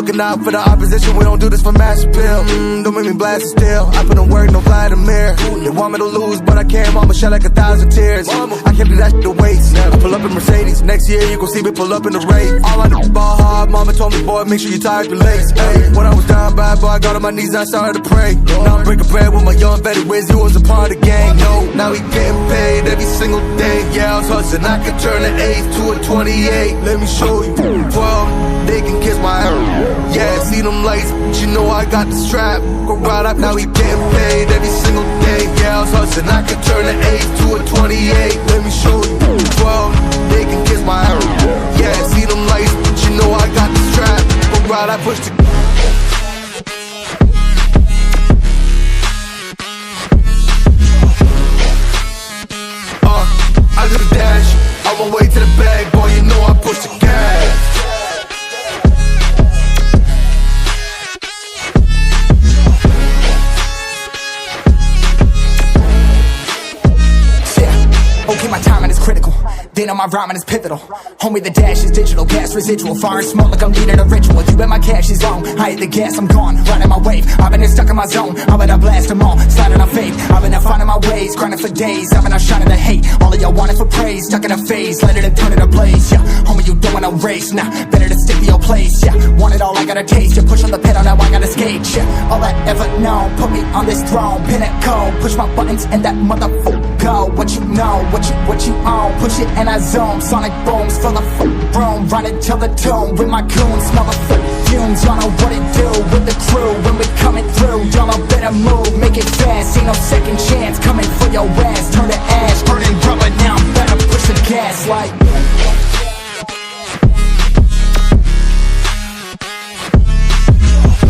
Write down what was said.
looking out for the opposition, we don't do this for mass appeal. Don't make me blast it still, I put in work, no Vladimir. They want me to lose, but I can't, mama shed like 1,000 tears. I can't do that shit to waste. I pull up in Mercedes, next year you gon' see me pull up in the race. All I do is ball hard, mama told me, boy, make sure you tie up your legs. Hey, when I was down bad, boy, I got on my knees and I started to pray. Now I'm breaking bread with my young vet, Wiz, he was a part of the gang. No, now he getting paid every single day. Yeah, I was hustling, I could turn an 8 to a 28. Let me show you, 12, they can kiss my hair. Yeah, see them lights, but you know I got the strap. Go right up, now he getting paid every single day. Yeah, I was hustling, I could turn an 8 to a 28. Let me show you, 12, they can kiss my hair. Yeah, see them lights, but you know I got the strap. Go right, I push the I do the dash, on my way to the bag, boy, you know I push the gas. Okay, my timing is critical. Then on my rhyming is pivotal. Homie, the dash is digital, gas residual. Far and smoke like I'm leading a ritual. You bet my cash is long. I hit the gas, I'm gone. Riding my wave. I've been stuck in my zone. I've been blast them all. Sliding on faith. I've been finding my ways. Grinding for days. I've been shining the hate. All of y'all wanted for praise. Stuck in a phase. Let it turn it a blaze. Yeah, homie, you don't wanna race. Nah, better to stick to your place. Yeah, want it all, I gotta taste. You push on the pedal, now I gotta skate. Yeah, all I ever known. Put me on this throne. Pinnacle. Push my buttons and that motherfucker go. What you know, what you own. Push it and I zone. Sonic booms full of room. Running till the tomb with my goons. Smell the fumes. Y'all know what it do with the crew when we coming through. Y'all know better move, make it fast. Ain't no second chance coming for your ass. Turn to ash, burning rubber. Now I'm better push the gas like.